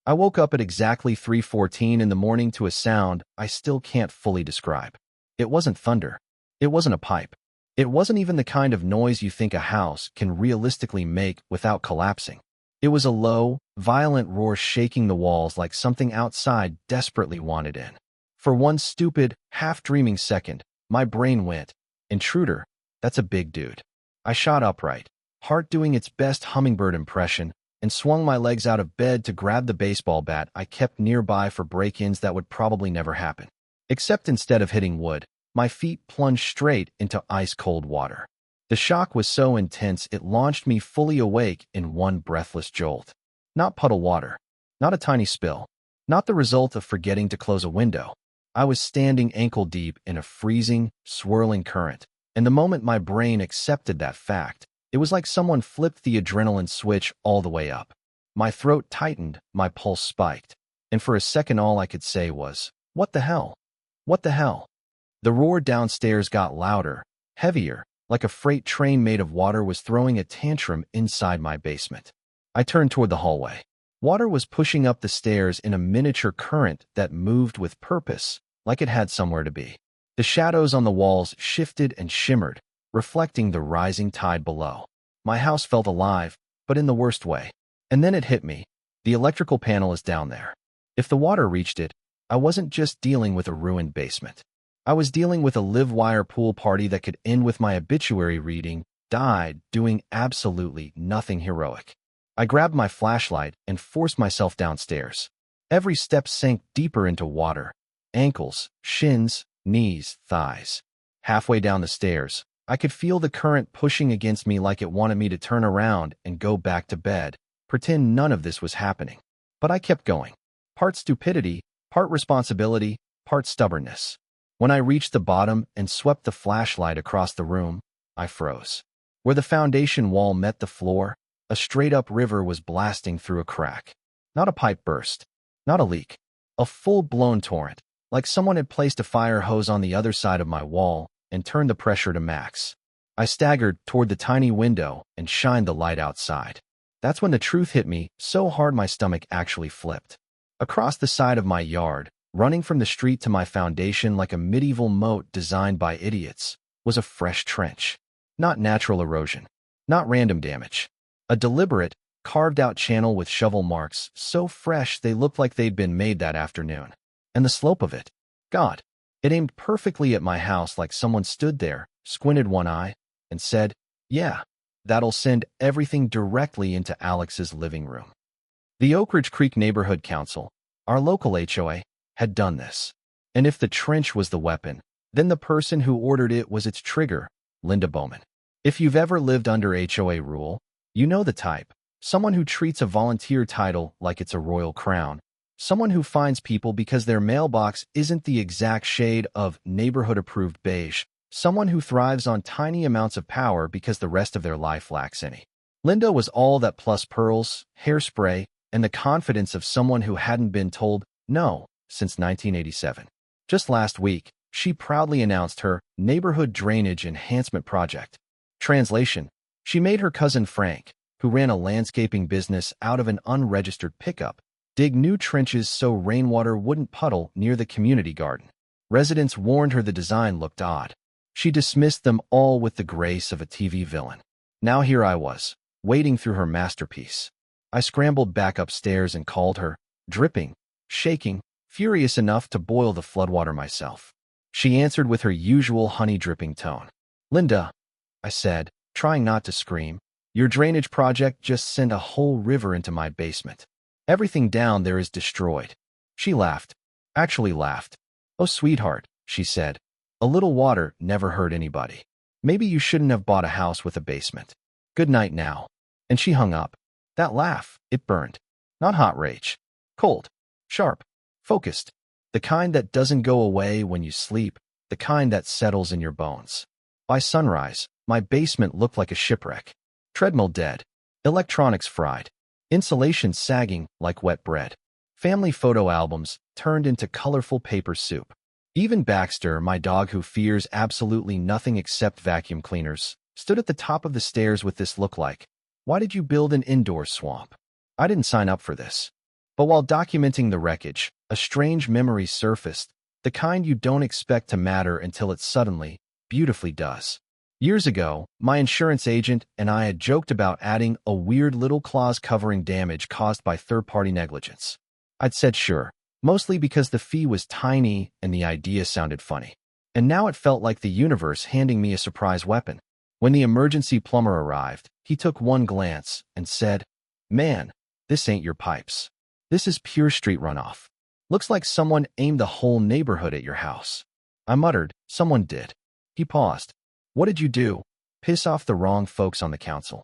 I woke up at exactly 3:14 in the morning to a sound I still can't fully describe. It wasn't thunder. It wasn't a pipe. It wasn't even the kind of noise you think a house can realistically make without collapsing. It was a low, violent roar shaking the walls like something outside desperately wanted in. For one stupid, half-dreaming second, my brain went, "Intruder, that's a big dude." I shot upright, heart doing its best hummingbird impression, and swung my legs out of bed to grab the baseball bat I kept nearby for break-ins that would probably never happen. Except instead of hitting wood, my feet plunged straight into ice-cold water. The shock was so intense it launched me fully awake in one breathless jolt. Not puddle water. Not a tiny spill. Not the result of forgetting to close a window. I was standing ankle-deep in a freezing, swirling current, and the moment my brain accepted that fact, it was like someone flipped the adrenaline switch all the way up. My throat tightened, my pulse spiked, and for a second all I could say was, "What the hell? What the hell?" The roar downstairs got louder, heavier, like a freight train made of water was throwing a tantrum inside my basement. I turned toward the hallway. Water was pushing up the stairs in a miniature current that moved with purpose, like it had somewhere to be. The shadows on the walls shifted and shimmered, reflecting the rising tide below. My house felt alive, but in the worst way. And then it hit me. The electrical panel is down there. If the water reached it, I wasn't just dealing with a ruined basement. I was dealing with a live-wire pool party that could end with my obituary reading, "Died doing absolutely nothing heroic." I grabbed my flashlight and forced myself downstairs. Every step sank deeper into water. Ankles, shins, knees, thighs. Halfway down the stairs, I could feel the current pushing against me like it wanted me to turn around and go back to bed, pretend none of this was happening. But I kept going. Part stupidity, part responsibility, part stubbornness. When I reached the bottom and swept the flashlight across the room, I froze. Where the foundation wall met the floor, a straight-up river was blasting through a crack. Not a pipe burst. Not a leak. A full-blown torrent, like someone had placed a fire hose on the other side of my wall and turned the pressure to max. I staggered toward the tiny window and shined the light outside. That's when the truth hit me so hard my stomach actually flipped. Across the side of my yard, running from the street to my foundation like a medieval moat designed by idiots, was a fresh trench. Not natural erosion. Not random damage. A deliberate, carved-out channel with shovel marks so fresh they looked like they'd been made that afternoon. And the slope of it, God, it aimed perfectly at my house like someone stood there, squinted one eye, and said, "Yeah, that'll send everything directly into Alex's living room." The Oak Ridge Creek Neighborhood Council, our local HOA, had done this. And if the trench was the weapon, then the person who ordered it was its trigger, Linda Bowman. If you've ever lived under HOA rule, you know the type. Someone who treats a volunteer title like it's a royal crown. Someone who finds people because their mailbox isn't the exact shade of neighborhood-approved beige. Someone who thrives on tiny amounts of power because the rest of their life lacks any. Linda was all that plus pearls, hairspray, and the confidence of someone who hadn't been told no since 1987. Just last week, she proudly announced her neighborhood drainage enhancement project. Translation: she made her cousin Frank, who ran a landscaping business out of an unregistered pickup, dig new trenches so rainwater wouldn't puddle near the community garden. Residents warned her the design looked odd. She dismissed them all with the grace of a TV villain. Now here I was, wading through her masterpiece. I scrambled back upstairs and called her, dripping, shaking, furious enough to boil the floodwater myself. She answered with her usual honey-dripping tone. "Linda," I said, trying not to scream, "your drainage project just sent a whole river into my basement. Everything down there is destroyed." She laughed. Actually laughed. "Oh, sweetheart," she said, "a little water never hurt anybody. Maybe you shouldn't have bought a house with a basement. Good night now." And she hung up. That laugh, it burned. Not hot rage. Cold. Sharp. Focused. The kind that doesn't go away when you sleep, the kind that settles in your bones. By sunrise, my basement looked like a shipwreck. Treadmill dead. Electronics fried. Insulation sagging like wet bread. Family photo albums turned into colorful paper soup. Even Baxter, my dog who fears absolutely nothing except vacuum cleaners, stood at the top of the stairs with this look like, "Why did you build an indoor swamp? I didn't sign up for this." But while documenting the wreckage, a strange memory surfaced, the kind you don't expect to matter until it suddenly, beautifully does. Years ago, my insurance agent and I had joked about adding a weird little clause covering damage caused by third-party negligence. I'd said sure, mostly because the fee was tiny and the idea sounded funny. And now it felt like the universe handing me a surprise weapon. When the emergency plumber arrived, he took one glance and said, "Man, this ain't your pipes. This is pure street runoff. Looks like someone aimed the whole neighborhood at your house." I muttered, "Someone did." He paused. "What did you do? Piss off the wrong folks on the council?"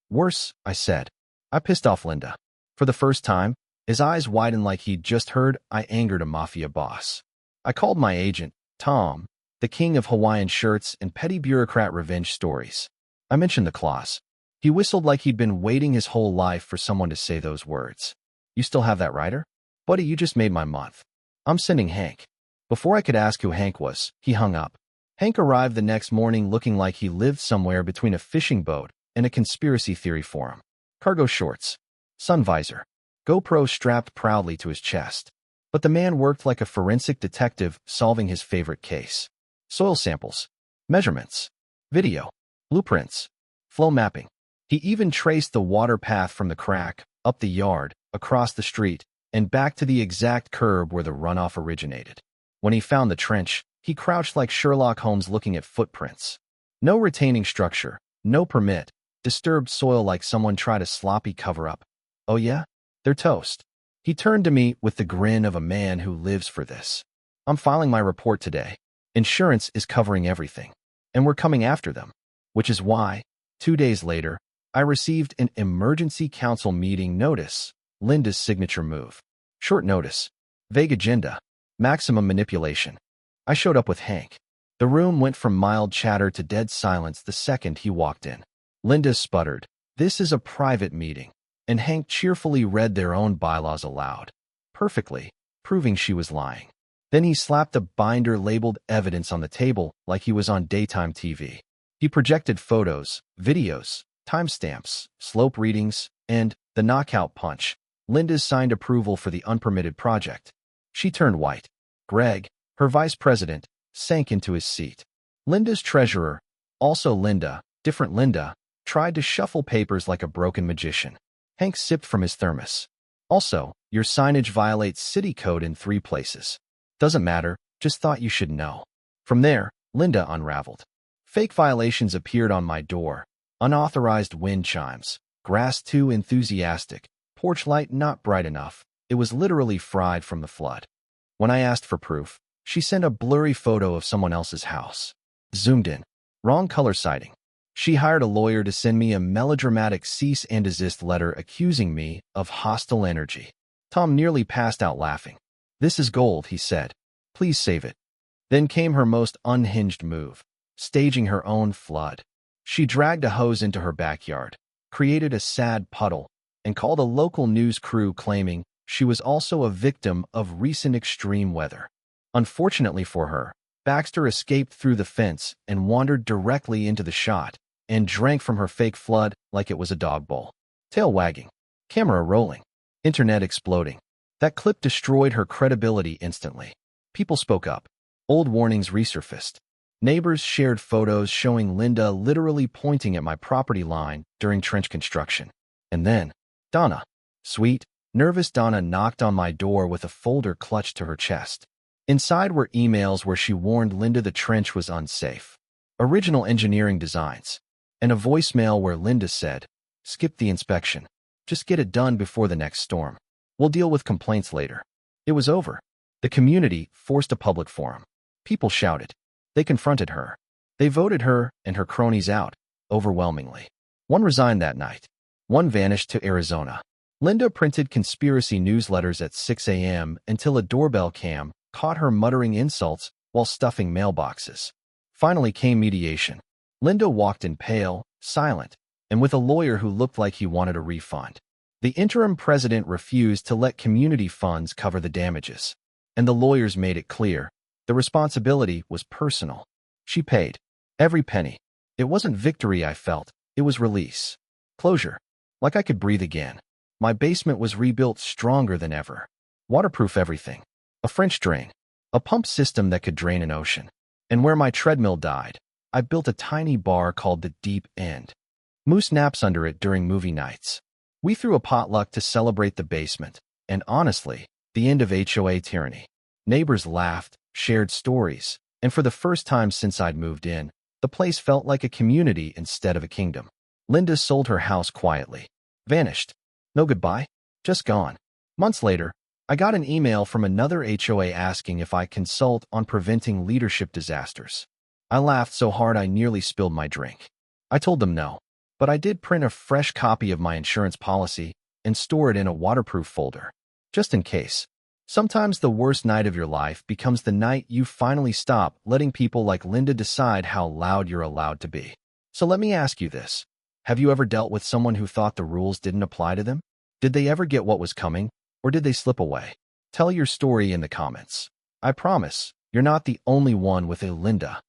"Worse," I said. "I pissed off Linda." For the first time, his eyes widened like he'd just heard I angered a mafia boss. I called my agent, Tom, the king of Hawaiian shirts and petty bureaucrat revenge stories. I mentioned the clause. He whistled like he'd been waiting his whole life for someone to say those words. "You still have that writer?" "Buddy, you just made my month. I'm sending Hank." Before I could ask who Hank was, he hung up. Hank arrived the next morning looking like he lived somewhere between a fishing boat and a conspiracy theory forum. Cargo shorts, sun visor, GoPro strapped proudly to his chest. But the man worked like a forensic detective solving his favorite case. Soil samples, measurements, video, blueprints, flow mapping. He even traced the water path from the crack, up the yard, across the street, and back to the exact curb where the runoff originated. When he found the trench, he crouched like Sherlock Holmes looking at footprints. No retaining structure, no permit, disturbed soil like someone tried a sloppy cover-up. "Oh yeah? They're toast." He turned to me with the grin of a man who lives for this. "I'm filing my report today. Insurance is covering everything. And we're coming after them." Which is why, 2 days later, I received an emergency council meeting notice, Linda's signature move. Short notice, vague agenda, maximum manipulation. I showed up with Hank. The room went from mild chatter to dead silence the second he walked in. Linda sputtered, "This is a private meeting," and Hank cheerfully read their own bylaws aloud. Perfectly, proving she was lying. Then he slapped a binder labeled evidence on the table like he was on daytime TV. He projected photos, videos, timestamps, slope readings, and, the knockout punch, Linda's signed approval for the unpermitted project. She turned white. Greg, her vice president, sank into his seat. Linda's treasurer, also Linda, different Linda, tried to shuffle papers like a broken magician. Hank sipped from his thermos. "Also, your signage violates city code in 3 places. Doesn't matter, just thought you should know." From there, Linda unraveled. Fake violations appeared on my door. Unauthorized wind chimes. Grass too enthusiastic. Porch light not bright enough. It was literally fried from the flood. When I asked for proof, she sent a blurry photo of someone else's house. Zoomed in. Wrong color siding. She hired a lawyer to send me a melodramatic cease and desist letter accusing me of hostile energy. Tom nearly passed out laughing. "This is gold," he said. "Please save it." Then came her most unhinged move, staging her own flood. She dragged a hose into her backyard, created a sad puddle, and called a local news crew claiming she was also a victim of recent extreme weather. Unfortunately for her, Baxter escaped through the fence and wandered directly into the shot and drank from her fake flood like it was a dog bowl. Tail wagging, camera rolling, internet exploding. That clip destroyed her credibility instantly. People spoke up. Old warnings resurfaced. Neighbors shared photos showing Linda literally pointing at my property line during trench construction. And then, Donna, sweet, nervous Donna knocked on my door with a folder clutched to her chest. Inside were emails where she warned Linda the trench was unsafe, original engineering designs, and a voicemail where Linda said, "Skip the inspection. Just get it done before the next storm. We'll deal with complaints later." It was over. The community forced a public forum. People shouted. They confronted her. They voted her and her cronies out, overwhelmingly. One resigned that night. One vanished to Arizona. Linda printed conspiracy newsletters at 6 a.m. until a doorbell cam caught her muttering insults while stuffing mailboxes. Finally came mediation. Linda walked in pale, silent, and with a lawyer who looked like he wanted a refund. The interim president refused to let community funds cover the damages, and the lawyers made it clear the responsibility was personal. She paid. Every penny. It wasn't victory I felt, it was release. Closure. Like I could breathe again. My basement was rebuilt stronger than ever. Waterproof everything. A French drain. A pump system that could drain an ocean. And where my treadmill died, I built a tiny bar called the Deep End. Moose naps under it during movie nights. We threw a potluck to celebrate the basement, and honestly, the end of HOA tyranny. Neighbors laughed, shared stories, and for the first time since I'd moved in, the place felt like a community instead of a kingdom. Linda sold her house quietly. Vanished. No goodbye. Just gone. Months later, I got an email from another HOA asking if I consult on preventing leadership disasters. I laughed so hard I nearly spilled my drink. I told them no, but I did print a fresh copy of my insurance policy and store it in a waterproof folder, just in case. Sometimes the worst night of your life becomes the night you finally stop letting people like Linda decide how loud you're allowed to be. So let me ask you this. Have you ever dealt with someone who thought the rules didn't apply to them? Did they ever get what was coming, or did they slip away? Tell your story in the comments. I promise, you're not the only one with a Linda.